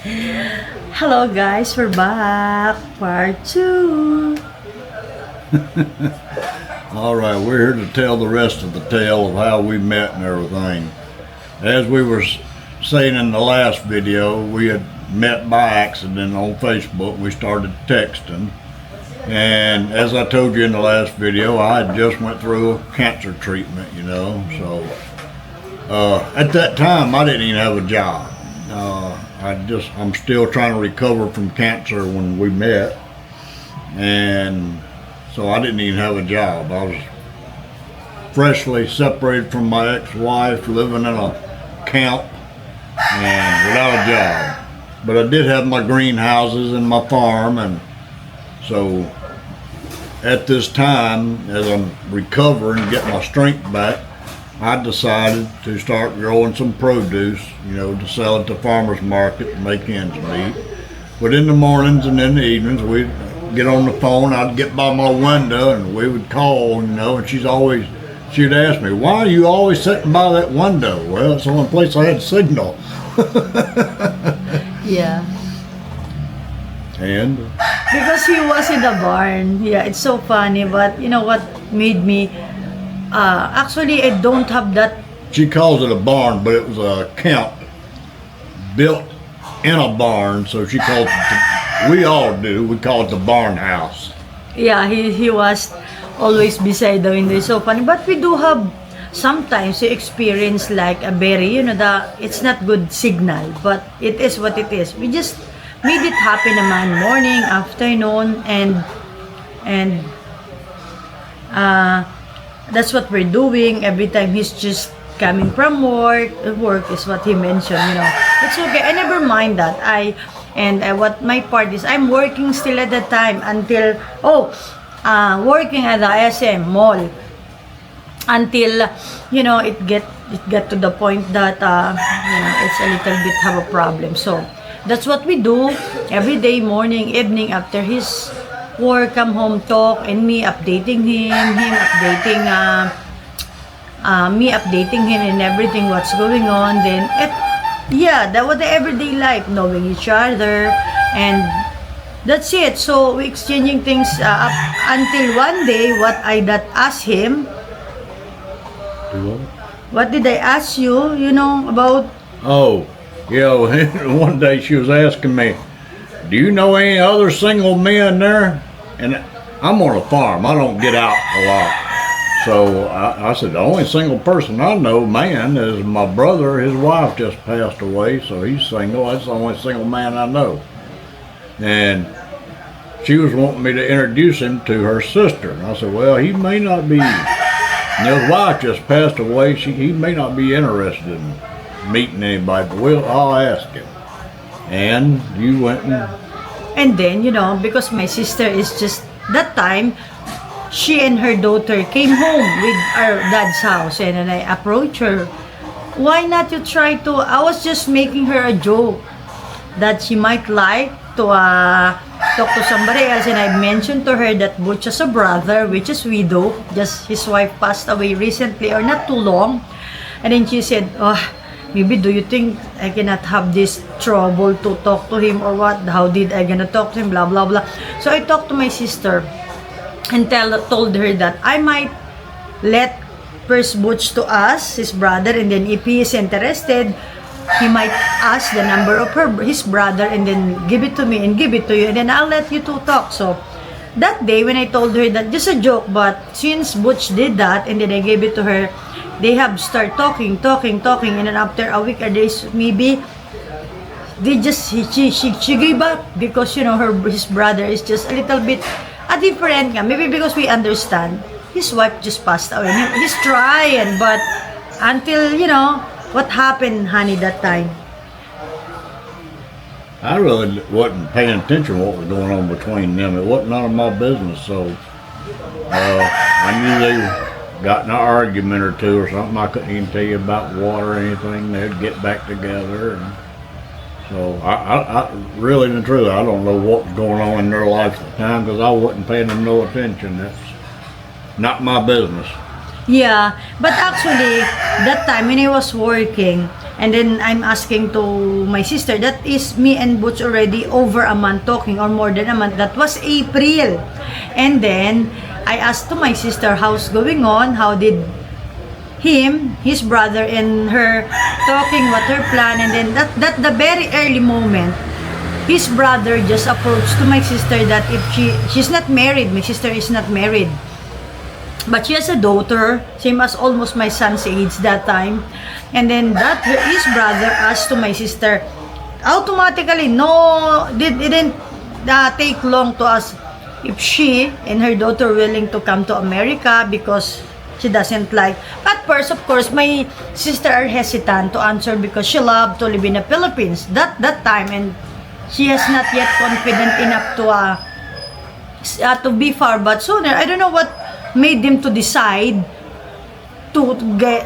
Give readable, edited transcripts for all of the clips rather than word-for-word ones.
Hello guys, we're back. Part 2. Alright, we're here to tell the rest of the tale of how we met and everything. As we were saying in the last video, we had met by accident on Facebook. We started texting. And as I told you in the last video, I had just went through a cancer treatment, So at that time, I didn't even have a job. I'm still trying to recover from cancer when we met. And so I didn't even have a job. I was freshly separated from my ex-wife, living in a camp and without a job. But I did have my greenhouses and my farm, and so at this time, as I'm recovering and getting my strength back, I decided to start growing some produce, to sell at the farmer's market and make ends meet. But in the mornings and in the evenings, we'd get on the phone. I'd get by my window and we would call, and she'd ask me, "Why are you always sitting by that window?" Well, it's the only place I had signal. Yeah. And Because he was in the barn. Yeah, it's so funny, but you know what made me actually I don't have that. she calls it a barn, but it was a camp built in a barn, so she calls it, we all do, we call it the barn house. Yeah, he was always beside the window. It's so funny, but we do have sometimes you experience like a very, it's not good signal, but it is what it is. We just made it happen naman, morning, afternoon, and that's what we're doing every time he's just coming from work. Work is what he mentioned, It's okay. I never mind that. What my part is, I'm working still at the time until, working at the SM mall until, it get to the point that, it's a little bit have a problem. So, that's what we do every day, morning, evening, after his work, come home, talk, and me updating him updating me updating him and everything what's going on. Then that was the everyday life, knowing each other, and that's it. So we exchanging things up until one day what I that asked him. What did I ask you? About. Oh, one day she was asking me, "Do you know any other single men there?" And I'm on a farm. I don't get out a lot. So I said, the only single person I know, man, is my brother. His wife just passed away, so he's single. That's the only single man I know. And she was wanting me to introduce him to her sister. And I said, well, he may not be, his wife just passed away. He may not be interested in meeting anybody, but I'll ask him. And you went And then, because my sister is just, that time, she and her daughter came home with our dad's house, and then I approached her. Why not you try to, I was just making her a joke that she might like to talk to somebody else, and I mentioned to her that Butch has a brother, which is widow, just his wife passed away recently, or not too long. And then she said, maybe do you think I cannot have this trouble to talk to him or what? How did I gonna talk to him? Blah, blah, blah. So I talked to my sister and told her that I might let first Butch to us, his brother, and then if he is interested, he might ask the number of his brother and then give it to me and give it to you, and then I'll let you two talk. So that day when I told her that, just a joke, but since Butch did that and then I gave it to her, they have start talking, and then after a week or days, maybe they just she gave up because his brother is just a little bit a different guy. Maybe because we understand his wife just passed away. He's trying, but until what happened, honey, that time. I really wasn't paying attention to what was going on between them. It wasn't none of my business. So I knew they got in an argument or two or something. I couldn't even tell you about water or anything. They'd get back together. And so I really and truly, I don't know what was going on in their life at the time because I wasn't paying them no attention. That's not my business. Yeah, but actually, that time when I was working, And then I'm asking to my sister, that is me and Butch already over a month talking, or more than a month. That was April. And then I asked to my sister how's going on, how did his brother and her talking, what her plan. And then that the very early moment, his brother just approached to my sister that if she's not married, my sister is not married, but she has a daughter, same as almost my son's age that time. And then that his brother asked to my sister, automatically, no, didn't take long to ask if she and her daughter willing to come to America, because she doesn't like. At first, of course, my sister are hesitant to answer because she loved to live in the Philippines that time, and she has not yet confident enough to be far. But sooner, I don't know what made them to decide to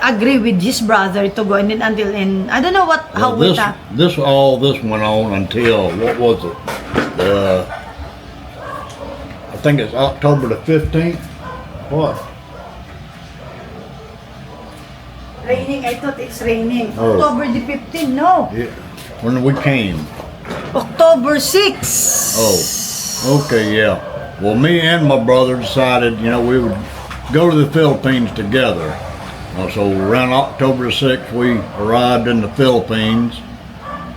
agree with his brother to go, and then I don't know what how this went on until, what was it? I think it's October the 15th. What? Raining. I thought it's raining. Oh. October the 15th. No. Yeah. When we came. October 6th. Oh. Okay. Yeah. Well, me and my brother decided, we would go to the Philippines together. So around October the 6th, we arrived in the Philippines,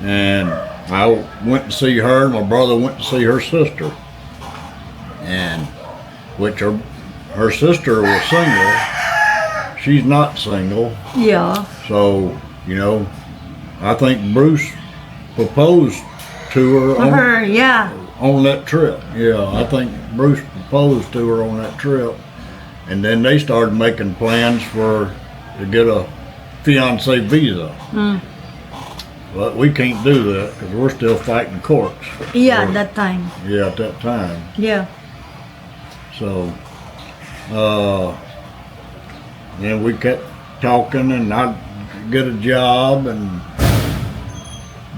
and I went to see her, and my brother went to see her sister, and which her sister was single. She's not single. Yeah. So, I think Bruce proposed to her on that trip. Yeah, I think Bruce proposed to her on that trip. And then they started making plans to get a fiancé visa. But we can't do that because we're still fighting courts. Yeah, at that time. Yeah, at that time. Yeah. So, then we kept talking, and I'd get a job and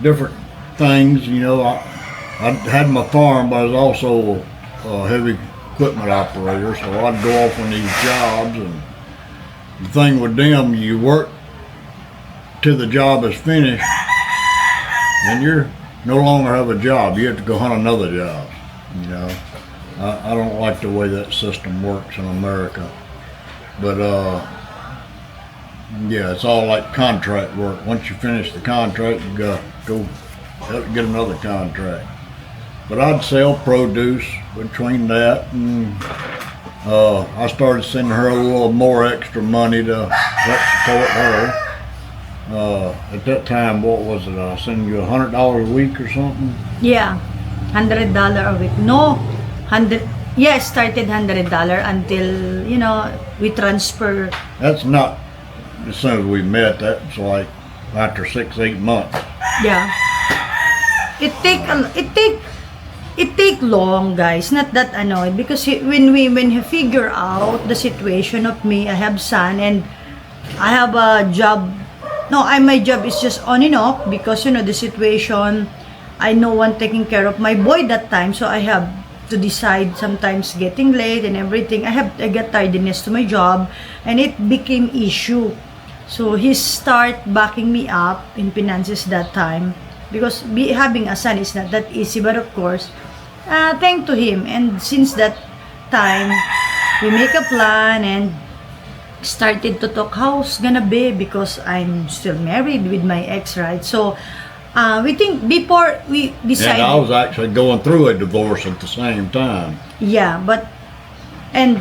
different things. I had my farm, but I was also a heavy equipment operator, so I'd go off on these jobs. And the thing with them, you work till the job is finished, and you're no longer have a job. You have to go hunt another job. I don't like the way that system works in America. But yeah, it's all like contract work. Once you finish the contract, you gotta go get another contract. But I'd sell produce between that, and I started sending her a little more extra money to help support her. At that time, what was it? I was sending you $100 a week or something? Yeah, $100 a week. No, 100. Yeah, started $100 until, we transfer. Take not as soon as we met. That's like after 6-8 months. Yeah. It take long, guys. Not that annoyed, because when you figure out the situation of me, I have son and I have a job. No, my job is just on and off because the situation. I no one taking care of my boy that time, so I have to decide, sometimes getting late and everything. I get tardiness to my job, and it became issue. So he start backing me up in finances that time, because having a son is not that easy. But of course, thank to him, and since that time we make a plan and started to talk how's gonna be, because I'm still married with my ex, right? So we think before we decided. And I was actually going through a divorce at the same time. Yeah, and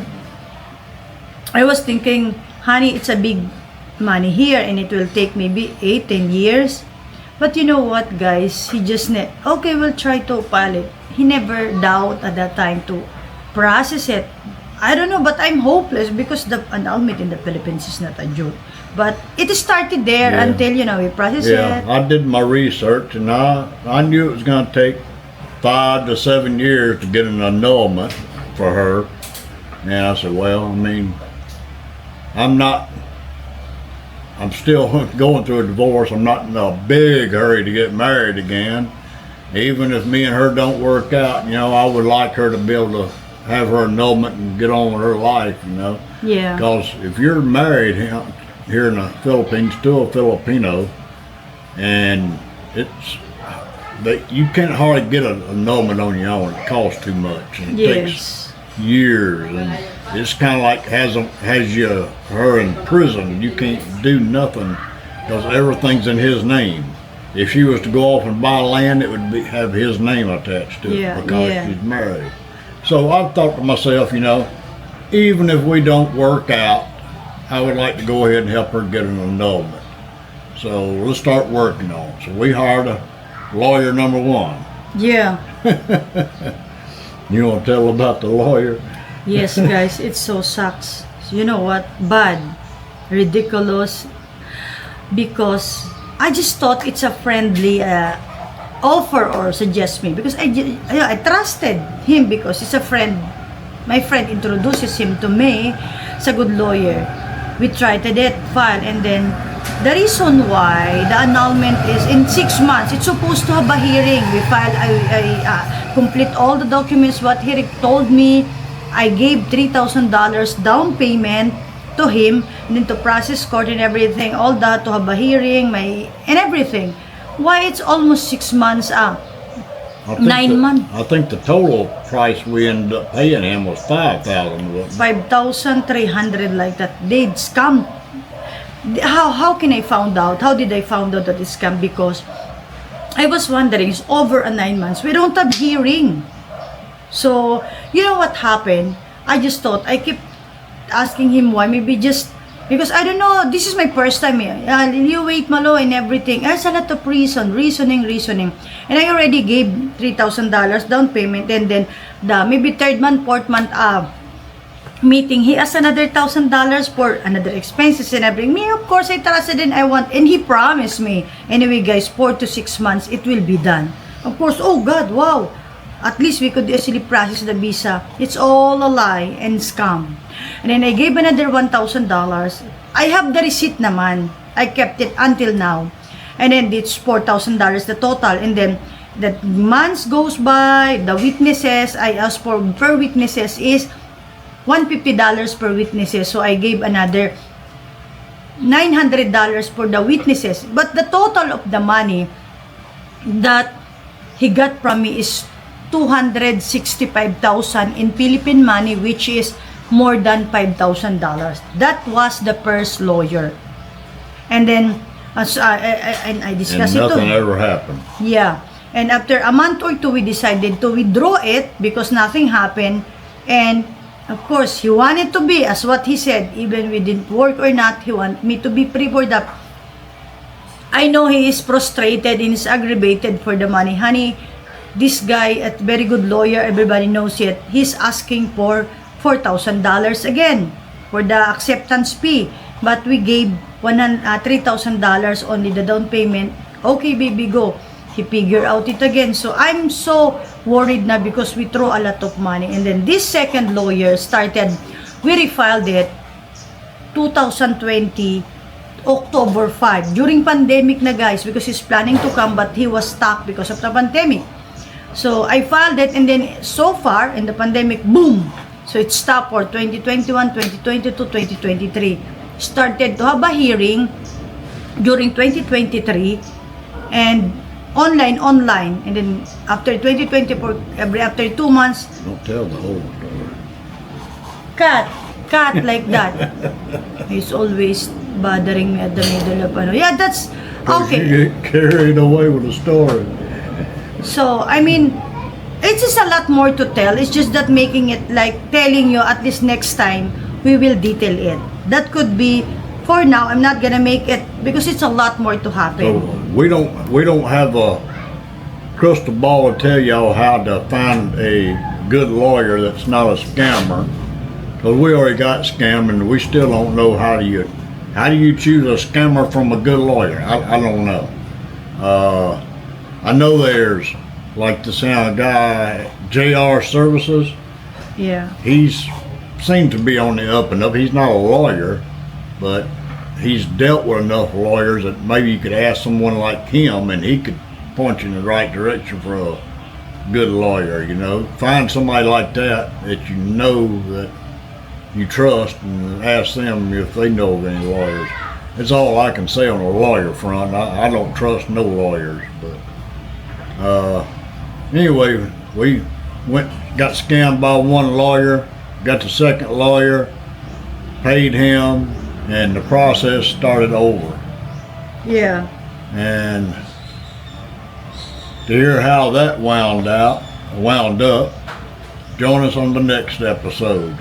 I was thinking, honey, it's a big money here, and it will take maybe 8-10 years. But you know what, guys? He just okay, we'll try to file it. He never doubt at that time to process it. I don't know, but I'm hopeless because the annulment in the Philippines is not a joke. But it started there until we process it. Yeah, I did my research, and I knew it was going to take 5 to 7 years to get an annulment for her. And I said, well, I'm still going through a divorce. I'm not in a big hurry to get married again. Even if me and her don't work out, I would like her to be able to have her annulment and get on with her life, Yeah. Because if you're married here in the Philippines to a Filipino, and it's that you can't hardly get an annulment on your own. It costs too much, and it takes years, and it's kind of like her in prison. You can't do nothing because everything's in his name. If she was to go off and buy land, it would have his name attached to it because she's married. So I thought to myself, even if we don't work out, I would like to go ahead and help her get an annulment. So let's start working on it. So we hired a lawyer number one. Yeah. You want to tell about the lawyer? Yes, guys, it so sucks. You know what? Bad. Ridiculous. Because I just thought it's a friendly offer or suggest me. Because I trusted him because he's a friend. My friend introduces him to me. He's a good lawyer. We tried it, file, and then the reason why the annulment is in 6 months. It's supposed to have a hearing. We filed, I complete all the documents what he told me. I gave $3,000 down payment to him, and then to process court and everything, all that, to have a hearing, and everything. Why it's almost 6 months up? 9 months. I think the total price we ended up paying him was $5,000. 5,300 like that. They scammed. How can I found out? How did I found out that it's scam? Because I was wondering, it's over a 9 months. We don't have hearing. So, you know what happened? I just thought, I keep asking him why. Maybe just, because I don't know, this is my first time here. You wait, Malou, and everything. There's a lot of reasoning. And I already gave $3,000 down payment. And then, maybe 3rd month, 4th month, meeting, he asked another $1,000 for another expenses and everything. Me, of course, I trusted and and he promised me. Anyway, guys, 4 to 6 months, it will be done. Of course, oh God, wow. At least we could easily process the visa. It's all a lie and scam. And then I gave another $1,000. I have the receipt naman. I kept it until now. And then it's $4,000 the total. And then the months goes by, the witnesses, I asked for per witnesses is $150 per witnesses. So I gave another $900 for the witnesses. But the total of the money that he got from me is $265,000 in Philippine money, which is more than $5,000. That was the first lawyer. And then and I discussed it. And nothing ever happened. Yeah. And after a month or two, we decided to withdraw it because nothing happened. And of course, he wanted to be, as what he said, even we didn't work or not, he wanted me to be free for that. I know he is frustrated and is aggravated for the money. Honey, this guy, a very good lawyer, everybody knows it, he's asking for $4,000 again for the acceptance fee. But we gave $3,000 only the down payment. Okay, baby, go. He figured out it again. So I'm so worried na because we throw a lot of money. And then this second lawyer started, we refiled it 2020 October 5 during pandemic na, guys, because he's planning to come but he was stuck because of the pandemic. So I filed it, and then so far in the pandemic, boom, so it stopped for 2021, 2022, 2023. Started to have a hearing during 2023 and online, and then after 2024, after 2 months. Don't tell the whole story. Cut like that. He's always bothering me at the middle of Yeah, that's okay. You get carried away with the story. So, I mean, it's just a lot more to tell. It's just that making it like telling you at least next time we will detail it. That could be, for now, I'm not gonna make it because it's a lot more to happen. So we don't have a crystal ball to tell y'all how to find a good lawyer that's not a scammer. Because we already got scammed and we still don't know how do you choose a scammer from a good lawyer. I don't know. I know there's like the sound guy, JR Services. Yeah. He's seemed to be on the up and up. He's not a lawyer, but he's dealt with enough lawyers that maybe you could ask someone like him and he could point you in the right direction for a good lawyer, Find somebody like that that you know that you trust and ask them if they know of any lawyers. it's all I can say on the lawyer front. I don't trust no lawyers, but anyway, we got scammed by one lawyer, got the second lawyer, paid him, and the process started over. Yeah. And to hear how that wound up, join us on the next episode.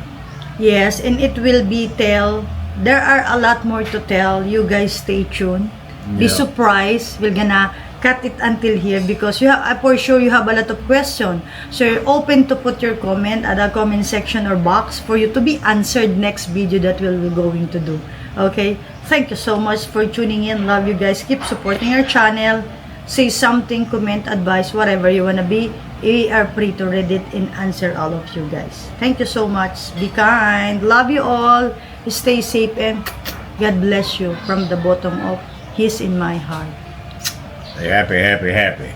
Yes, and it will be there are a lot more to tell. You guys stay tuned. Be Yeah. surprised. We're gonna cut it until here because for sure you have a lot of questions. So you're open to put your comment at the comment section or box for you to be answered next video that we'll be going to do. Okay? Thank you so much for tuning in. Love you guys. Keep supporting our channel. Say something, comment, advice, whatever you wanna be. We are free to read it and answer all of you guys. Thank you so much. Be kind. Love you all. Stay safe and God bless you from the bottom of His in my heart. Stay happy, happy, happy.